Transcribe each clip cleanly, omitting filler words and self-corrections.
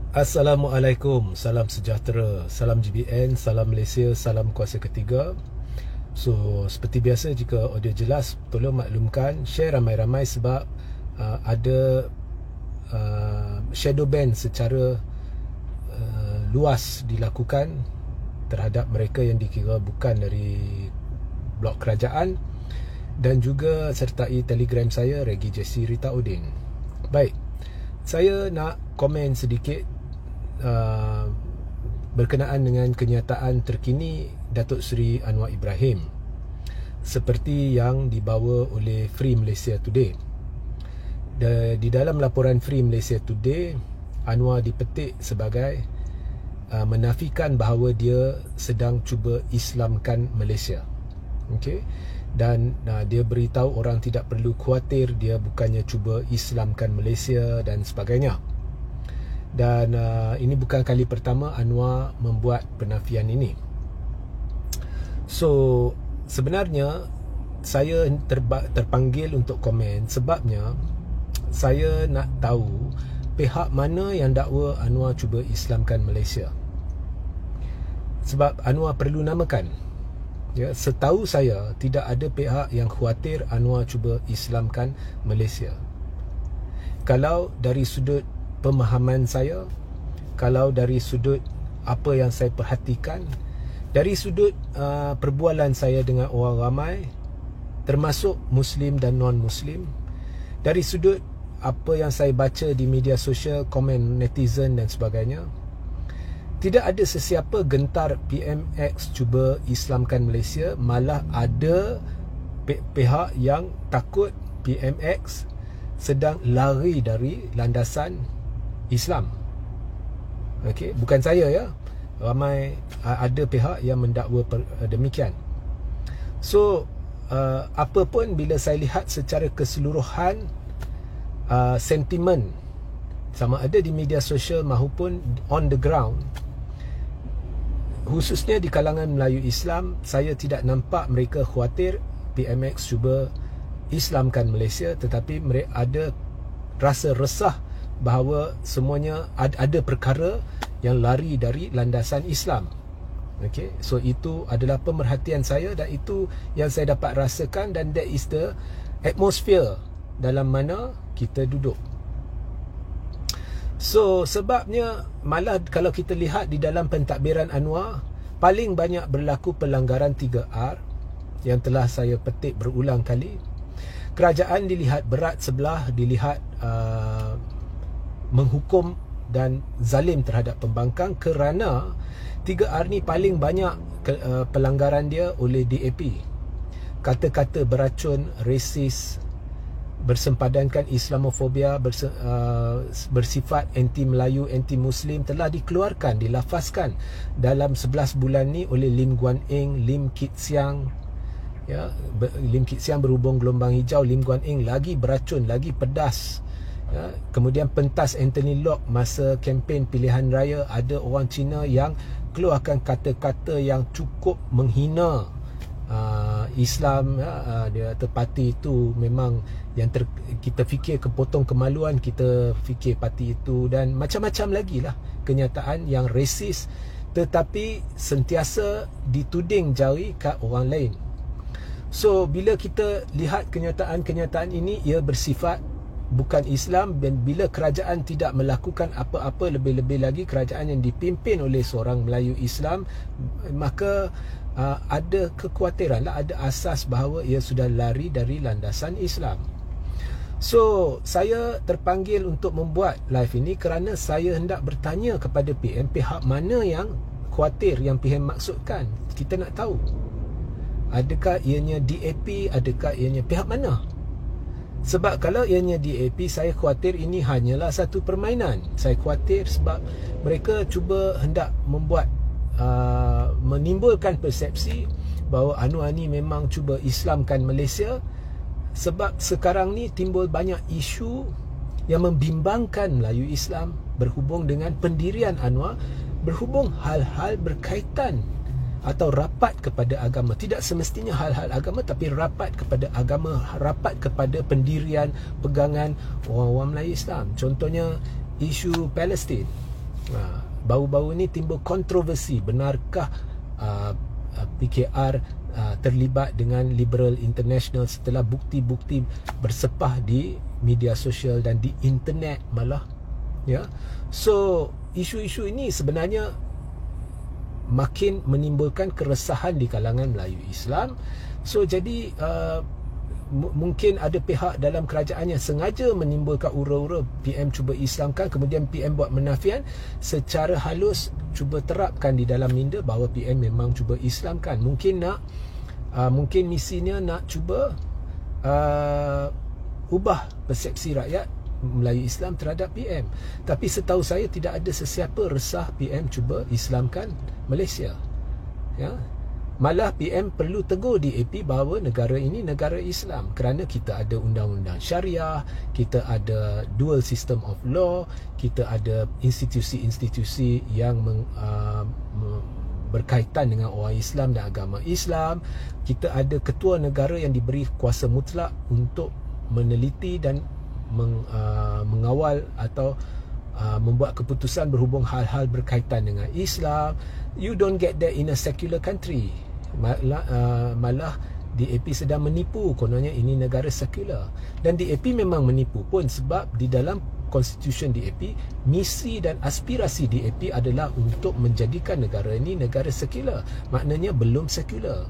Assalamualaikum, salam sejahtera, salam GBN, salam Malaysia, salam kuasa ketiga. So, seperti biasa, jika audio jelas, tolong maklumkan, share ramai-ramai sebab ada shadow ban secara luas dilakukan terhadap mereka yang dikira bukan dari blok kerajaan, dan juga sertai Telegram saya, Regi Jesse Rita Udin. Baik, saya nak komen sedikit berkenaan dengan kenyataan terkini Datuk Seri Anwar Ibrahim seperti yang dibawa oleh Free Malaysia Today. Di dalam laporan Free Malaysia Today, Anwar dipetik sebagai menafikan bahawa dia sedang cuba Islamkan Malaysia. Okey, dan dia beritahu orang tidak perlu khawatir, dia bukannya cuba Islamkan Malaysia dan sebagainya. Dan ini bukan kali pertama Anwar membuat penafian ini. So, sebenarnya saya terpanggil untuk komen sebabnya saya nak tahu pihak mana yang dakwa Anwar cuba Islamkan Malaysia. Sebab Anwar perlu namakan. Ya, setahu saya tidak ada pihak yang khawatir Anwar cuba Islamkan Malaysia. Kalau dari sudut pemahaman saya, kalau dari sudut apa yang saya perhatikan, dari sudut perbualan saya dengan orang ramai, termasuk Muslim dan non-Muslim, dari sudut apa yang saya baca di media sosial, komen netizen dan sebagainya, tidak ada sesiapa gentar PMX cuba Islamkan Malaysia. Malah ada pihak yang takut PMX sedang lari dari landasan Islam. Okey, bukan saya ya. Ramai ada pihak yang mendakwa demikian. So, apa pun bila saya lihat secara keseluruhan sentimen sama ada di media sosial maupun on the ground, khususnya di kalangan Melayu Islam, saya tidak nampak mereka khawatir PMX cuba Islamkan Malaysia, tetapi mereka ada rasa resah bahawa semuanya ada perkara yang lari dari landasan Islam. Okay, so itu adalah pemerhatian saya dan itu yang saya dapat rasakan, dan that is the atmosphere dalam mana kita duduk. So, sebabnya malah kalau kita lihat di dalam pentadbiran Anwar, paling banyak berlaku pelanggaran 3R yang telah saya petik berulang kali. Kerajaan dilihat berat sebelah, dilihat menghukum dan zalim terhadap pembangkang kerana 3R ni paling banyak pelanggaran dia oleh DAP. Kata-kata beracun, resis, bersempadankan Islamofobia, bersifat anti-Melayu, anti-Muslim telah dikeluarkan, dilafazkan dalam 11 bulan ni oleh Lim Guan Eng, Lim Kit Siang. Ya, Lim Kit Siang berhubung gelombang hijau, Lim Guan Eng lagi beracun, lagi pedas. Ya, kemudian pentas Anthony Locke masa kempen pilihan raya, ada orang Cina yang keluarkan kata-kata yang cukup menghina Islam. Dia kata parti itu memang yang kita fikir kepotong kemaluan, kita fikir parti itu, dan macam-macam lagi lah kenyataan yang resis tetapi sentiasa dituding jari kat orang lain. So, bila kita lihat kenyataan-kenyataan ini, ia bersifat bukan Islam, dan bila kerajaan tidak melakukan apa-apa, lebih-lebih lagi kerajaan yang dipimpin oleh seorang Melayu Islam, maka ada kekhawatiran lah, ada asas bahawa ia sudah lari dari landasan Islam. So, saya terpanggil untuk membuat live ini kerana saya hendak bertanya kepada PM, pihak mana yang khawatir yang PM maksudkan. Kita nak tahu, adakah ianya DAP, adakah ianya pihak mana? Sebab kalau ianya DAP, saya khawatir ini hanyalah satu permainan. Saya khawatir sebab mereka cuba hendak membuat menimbulkan persepsi bahawa Anwar ni memang cuba Islamkan Malaysia. Sebab sekarang ni timbul banyak isu yang membimbangkan Melayu Islam berhubung dengan pendirian Anwar, berhubung hal-hal berkaitan atau rapat kepada agama. Tidak semestinya hal-hal agama, tapi rapat kepada agama, rapat kepada pendirian, pegangan orang-orang Melayu Islam. Contohnya isu Palestin. Baru-baru ni timbul kontroversi, benarkah PKR terlibat dengan Liberal International setelah bukti-bukti bersepah di media sosial dan di internet malah, ya. So isu-isu ini sebenarnya makin menimbulkan keresahan di kalangan Melayu Islam. So jadi mungkin ada pihak dalam kerajaan yang sengaja menimbulkan ura-ura PM cuba Islamkan, kemudian PM buat menafian, secara halus cuba terapkan di dalam minda bahawa PM memang cuba Islamkan. Mungkin misinya nak cuba ubah persepsi rakyat Melayu Islam terhadap PM. Tapi setahu saya tidak ada sesiapa resah PM cuba Islamkan Malaysia, ya. Malah PM perlu tegur DAP bahawa negara ini negara Islam, kerana kita ada undang-undang syariah, kita ada dual system of law, kita ada institusi-institusi yang berkaitan dengan orang Islam dan agama Islam. Kita ada ketua negara yang diberi kuasa mutlak untuk meneliti dan mengawal atau membuat keputusan berhubung hal-hal berkaitan dengan Islam. You don't get that in a secular country. Malah DAP sedang menipu, kononnya ini negara sekular. Dan DAP memang menipu pun, sebab di dalam Constitution DAP, misi dan aspirasi DAP adalah untuk menjadikan negara ini negara sekular. Maknanya belum sekular.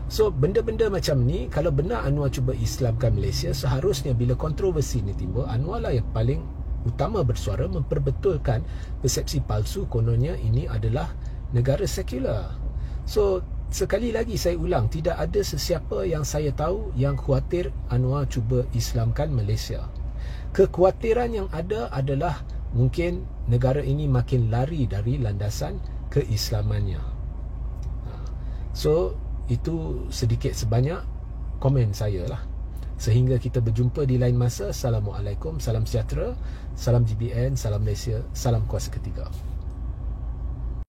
So benda-benda macam ni, kalau benar Anwar cuba Islamkan Malaysia, seharusnya bila kontroversi ni timbul, Anwar lah yang paling utama bersuara memperbetulkan persepsi palsu kononnya ini adalah negara sekular. So sekali lagi saya ulang, tidak ada sesiapa yang saya tahu yang khuatir Anwar cuba Islamkan Malaysia. Kekhawatiran yang ada adalah mungkin negara ini makin lari dari landasan keislamannya. So itu sedikit sebanyak komen saya lah. Sehingga kita berjumpa di lain masa. Assalamualaikum, salam sejahtera, salam GBN, salam Malaysia, salam kuasa ketiga.